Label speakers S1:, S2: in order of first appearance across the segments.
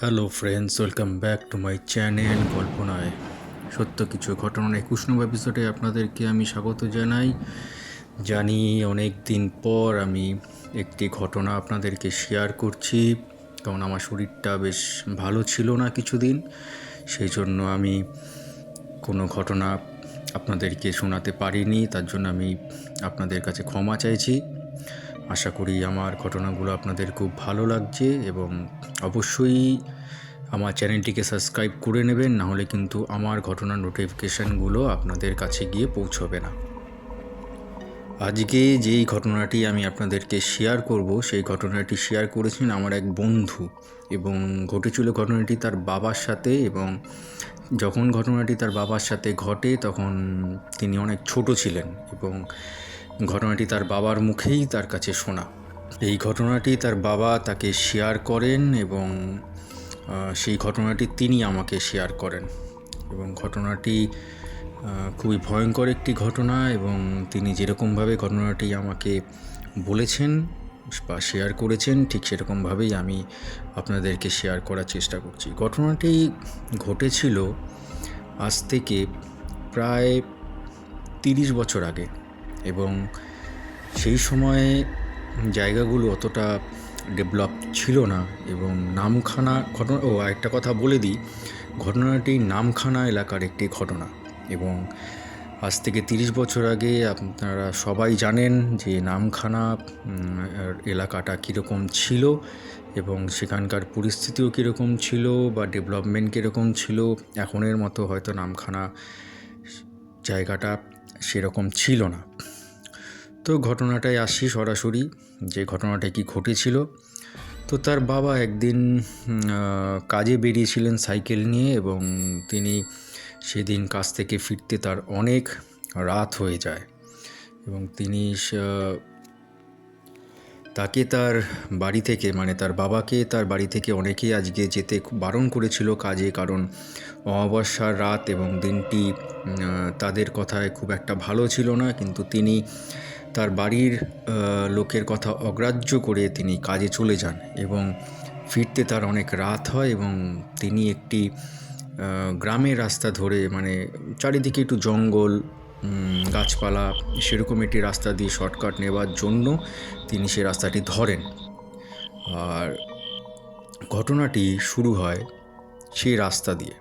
S1: Hello friends, welcome back to my channel কল্পনায় সত্য কিছু ঘটনার 21 এপিসোডে আপনাদেরকে আমি স্বাগত জানাই। জানি অনেক দিন পর আমি একটি ঘটনা আপনাদেরকে শেয়ার করছি, কারণ আমার শরীরটা বেশ ভালো ছিল না কিছুদিন। সেই জন্য আমি কোনো ঘটনা আপনাদেরকে শোনাতে পারিনি, তার জন্য আমি আপনাদের কাছে ক্ষমা চাইছি। আশা করি আমার ঘটনাগুলো আপনাদের খুব ভালো লাগছে এবং অবশ্যই আমার চ্যানেলটিকে সাবস্ক্রাইব করে নেবেন, নাহলে কিন্তু আমার ঘটনার নোটিফিকেশানগুলো আপনাদের কাছে গিয়ে পৌঁছবে না। আজকে যেই ঘটনাটি আমি আপনাদেরকে শেয়ার করব, সেই ঘটনাটি শেয়ার করেছেন আমার এক বন্ধু, এবং ঘটেছিল ঘটনাটি তার বাবার সাথে। এবং যখন ঘটনাটি তার বাবার সাথে ঘটে তখন তিনি অনেক ছোট ছিলেন, এবং ঘটনাটি তার বাবার মুখেই তার কাছে শোনা। এই ঘটনাটি তার বাবা তাকে শেয়ার করেন এবং সেই ঘটনাটি তিনি আমাকে শেয়ার করেন, এবং ঘটনাটি খুবই ভয়ঙ্কর একটি ঘটনা। এবং তিনি যেরকমভাবে ঘটনাটি আমাকে বলেছেন বা শেয়ার করেছেন, ঠিক সেরকমভাবেই আমি আপনাদেরকে শেয়ার করার চেষ্টা করছি। ঘটনাটি ঘটেছিল আজ থেকে প্রায় 30 বছর আগে, এবং সেই সময়ে জায়গাগুলো অতটা ডেভেলপ ছিল না। এবং নামখানা ঘটনা, একটা কথা বলে দিই, ঘটনাটি নামখানা এলাকার একটি ঘটনা। এবং আজ থেকে 30 বছর আগে আপনারা সবাই জানেন যে নামখানা এলাকাটা কীরকম ছিল, এবং সেখানকার পরিস্থিতিও কীরকম ছিল বা ডেভেলপমেন্ট কীরকম ছিল। এখনের মতো হয়তো নামখানা জায়গাটা সেরকম ছিল না। তো ঘটনাটায় আসি সরাসরি, যে ঘটনাটা কি ঘটেছিল। তো তার বাবা একদিন কাজে বেরিয়েছিলেন সাইকেল নিয়ে, এবং তিনি সেদিন কাজ থেকে ফিরতে তার অনেক রাত হয়ে যায়। এবং তিনি তাকে তার বাড়ি থেকে, মানে তার বাবাকে তার বাড়ি থেকে অনেকেই আজকে যেতে বারণ করেছিল কাজে, কারণ অমাবস্যার রাত এবং দিনটি তাদের কথায় খুব একটা ভালো ছিল না। কিন্তু তিনি তার বাড়ির লোকের কথা অগ্রাহ্য করে তিনি কাজে চলে যান, এবং ফিরতে তার অনেক রাত হয়। এবং তিনি একটি গ্রামের রাস্তা ধরে, মানে চারিদিকে একটু জঙ্গল, গাছপালা, সেরকম একটি রাস্তা দিয়ে শর্টকাট নেবার জন্য তিনি সে রাস্তাটি ধরেন। আর ঘটনাটি শুরু হয় সেই রাস্তা দিয়ে।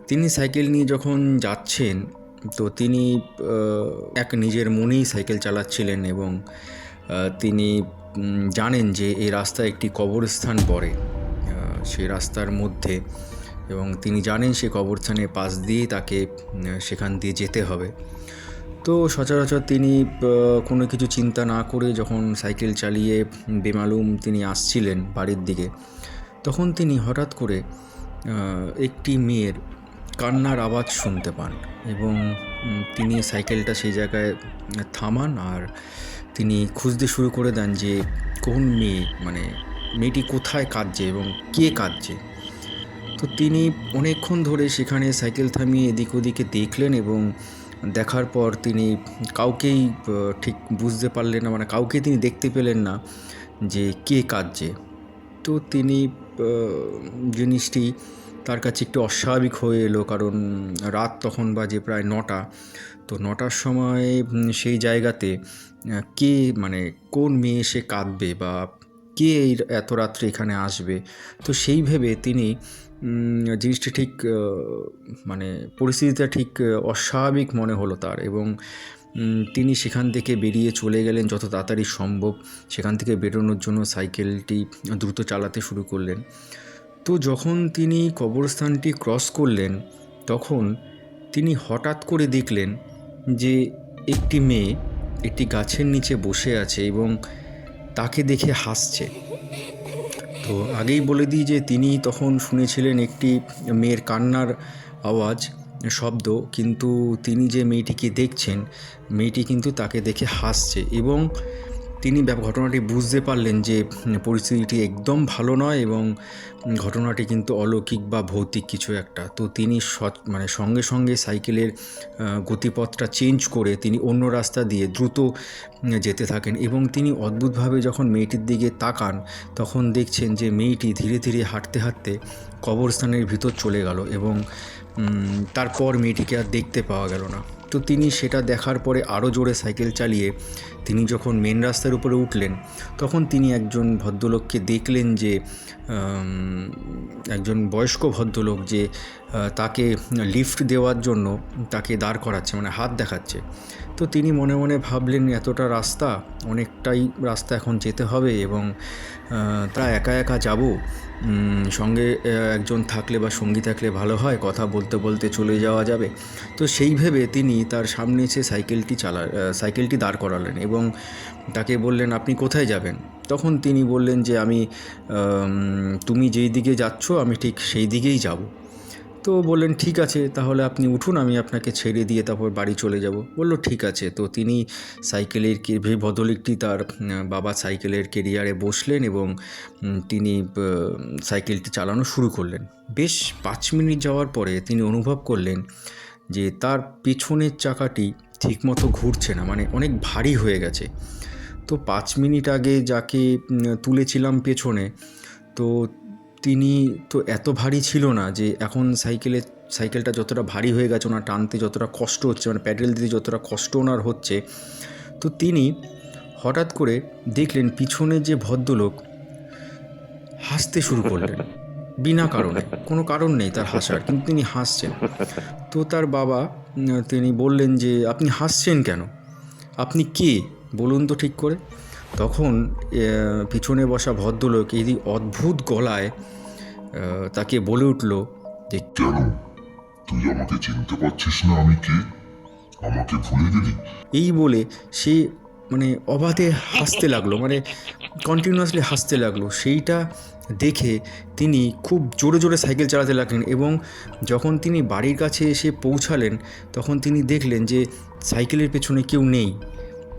S1: তিনি সাইকেল নিয়ে যখন যাচ্ছেন, তো তিনি এক নিজের মনেই সাইকেল চালাচ্ছিলেন, এবং তিনি জানেন যে এই রাস্তায় একটি কবরস্থান পড়ে সেই রাস্তার মধ্যে, এবং তিনি জানেন সে কবরস্থানের পাশ দিয়েই তাকে সেখান দিয়ে যেতে হবে। তো সচরাচর তিনি কোনো কিছু চিন্তা না করে যখন সাইকেল চালিয়ে বেমালুম তিনি আসছিলেন বাড়ির দিকে, তখন তিনি হঠাৎ করে একটি মেয়ের কান্নার আওয়াজ শুনতে পান। এবং তিনি সাইকেলটা সেই জায়গায় থামান, আর তিনি খুঁজতে শুরু করে দেন যে কোন মেয়ে, মানে মেয়েটি কোথায় কাঁদছে এবং কে কাঁদছে। তো তিনি অনেকক্ষণ ধরে সেখানে সাইকেল থামিয়ে এদিক ওদিকে দেখলেন, এবং দেখার পর তিনি কাউকেই ঠিক বুঝতে পারলেন না, মানে কাউকে তিনি দেখতে পেলেন না যে কে কাঁদছে। তো তিনি জিনিসটি তার কাছে একটু অস্বাভাবিক হয়ে এলো, কারণ রাত তখন বাজে প্রায় 9টা। তো 9টার সময় সেই জায়গাতে কে, মানে কোন মেয়ে এসে কাঁদবে বা কে এই এত রাত্রে এখানে আসবে। তো সেই ভেবে তিনি জিনিসটা ঠিক, মানে পরিস্থিতিটা ঠিক অস্বাভাবিক মনে হলো তার, এবং তিনি সেখান থেকে বেরিয়ে চলে গেলেন যত তাড়াতাড়ি সম্ভব। সেখান থেকে বেরোনোর জন্য সাইকেলটি দ্রুত চালাতে শুরু করলেন। তো যখন তিনি কবরস্থানটি ক্রস করলেন, তখন তিনি হঠাৎ করে দেখলেন যে একটি মেয়ে একটি গাছের নিচে বসে আছে এবং তাকে দেখে হাসছে। তো আগেই বলে দিই যে তিনি তখন শুনেছিলেন একটি মেয়ের কান্নার আওয়াজ, শব্দ, কিন্তু তিনি যে মেয়েটিকে দেখছেন, মেয়েটি কিন্তু তাকে দেখে হাসছে। এবং তিনি ঘটনাটি বুঝতে পারলেন যে পরিস্থিতিটি একদম ভালো নয় এবং ঘটনাটি কিন্তু অলৌকিক বা ভৌতিক কিছু একটা। তো তিনি সঙ্গে সঙ্গে সাইকেলের গতিপথটা চেঞ্জ করে তিনি অন্য রাস্তা দিয়ে দ্রুত যেতে থাকেন এবং তিনি অদ্ভুতভাবে যখন মেয়েটির দিকে তাকান তখন দেখছেন যে মেয়েটি ধীরে ধীরে হাঁটতে হাঁটতে কবরস্থানের ভিতর চলে গেল এবং তারপর মেয়েটিকে আর দেখতে পাওয়া গেল না। তো তিনি সেটা দেখার পরে আরও জোরে সাইকেল চালিয়ে তিনি যখন মেন রাস্তার উপরে উঠলেন তখন তিনি একজন ভদ্রলোককে দেখলেন যে একজন বয়স্ক ভদ্রলোক যে তাকে লিফট দেওয়ার জন্য তাকে দাঁড় করাচ্ছে, মানে হাত দেখাচ্ছে। তো তিনি মনে মনে ভাবলেন এতটা রাস্তা, অনেকটাই রাস্তা এখন যেতে হবে এবং তা একা একা যাব, সঙ্গে একজন থাকলে বা সঙ্গী থাকলে ভালো হয়, কথা বলতে বলতে চলে যাওয়া যাবে। তো সেই ভেবে তিনি তার সামনে এসে সাইকেলটি দাঁড় করালেন এবং তাকে বললেন, আপনি কোথায় যাবেন? তখন তিনি বললেন যে তুমি যেই দিকে যাচ্ছ আমি ঠিক সেই দিকেই যাব। তো বললেন, ঠিক আছে, তাহলে আপনি উঠুন, আমি আপনাকে ছেড়ে দিয়ে তারপর বাড়ি চলে যাব। বলল, ঠিক আছে। তো তিনি ভদ্রলোকটি তার বাবা সাইকেলের কেরিয়ারে বসলেন এবং তিনি সাইকেলটি চালানো শুরু করলেন। বেশ 5 মিনিট যাওয়ার পরে তিনি অনুভব করলেন যে তার পেছনের চাকাটি ঠিকমতো ঘুরছে না, মানে অনেক ভারী হয়ে গেছে। তো 5 মিনিট আগে যাকে তুলেছিলাম পেছনে, তো তিনি তো এত ভারী ছিল না যে এখন সাইকেলটা যতটা ভারী হয়ে গেছে, ওনার টানতে যতটা কষ্ট হচ্ছে, মানে প্যাডেল দিতে যতটা কষ্ট ওনার হচ্ছে, তো তিনি হঠাৎ করে দেখলেন পিছনে যে ভদ্রলোক হাসতে শুরু করলেন বিনা কারণে। কোনো কারণ নেই তার হাসার, কিন্তু তিনি হাসছেন। তো তার বাবা তিনি বললেন যে, আপনি হাসছেন কেন? আপনি কে বলুন তো ঠিক করে? তখন পিছনে বসা ভদ্রলোক এই অদ্ভুত গলায় তাকে বলে উঠল যে,
S2: কেন তুই আমাকে চিনতে পারছিস না? আমি কে? আমাকে ভুলে গেলি?
S1: এই বলে সে মানে অবাধে হাসতে লাগলো, মানে কন্টিনিউয়াসলি হাসতে লাগলো। সেইটা দেখে তিনি খুব জোরে জোরে সাইকেল চালাতে লাগলেন এবং যখন তিনি বাড়ির কাছে এসে পৌঁছালেন তখন তিনি দেখলেন যে সাইকেলের পেছনে কেউ নেই,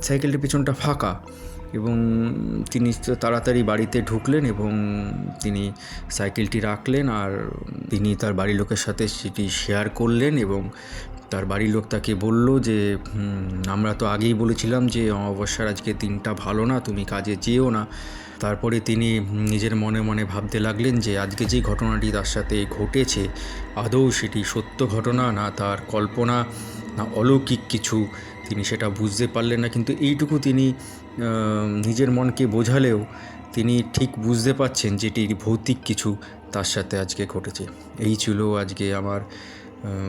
S1: সাইকেলের পেছনটা ফাঁকা। এবং তিনি তাড়াতাড়ি বাড়িতে ঢুকলেন এবং তিনি সাইকেলটি রাখলেন আর তিনি তার বাড়ির লোকের সাথে সেটি শেয়ার করলেন এবং তার বাড়ির লোক তাকে বলল যে, আমরা তো আগেই বলেছিলাম যে অমাবস্যার আজকে দিনটা ভালো না, তুমি কাজে যেও না। তারপরে তিনি নিজের মনে মনে ভাবতে লাগলেন যে আজকে যে ঘটনাটি তার সাথে ঘটেছে আদৌ সেটি সত্য ঘটনা না তার কল্পনা না অলৌকিক কিছু, তিনি সেটা বুঝতে পারলেন না। কিন্তু এইটুকু তিনি নিজের মনকে বোঝালেও তিনি ঠিক বুঝতে পারছেন যে এটি ভৌতিক কিছু তার সাথে আজকে ঘটেছে। এই ছিল আজকে আমার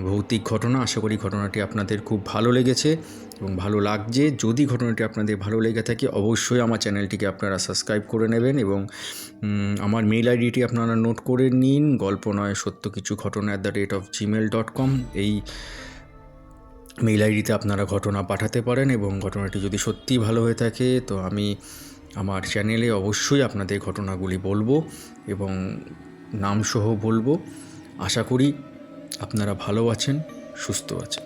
S1: ভৌতিক ঘটনা। আশা করি ঘটনাটি আপনাদের খুব ভালো লেগেছে এবং ভালো লাগছে। যদি ঘটনাটি আপনাদের ভালো লেগে থাকে অবশ্যই আমার চ্যানেলটিকে আপনারা সাবস্ক্রাইব করে নেবেন এবং আমার মেইল আইডিটি আপনারা নোট করে নিন, গল্প নয় সত্য কিছু ঘটনা @gmail.com। এই মেইল আইডিতে আপনারা ঘটনা পাঠাতে পারেন এবং ঘটনাটি যদি সত্যিই ভালো হয়ে থাকে তো আমি আমার চ্যানেলে অবশ্যই আপনাদের ঘটনাগুলি বলবো এবং নামসহ বলবো। আশা করি আপনারা ভালো আছেন, সুস্থ আছেন।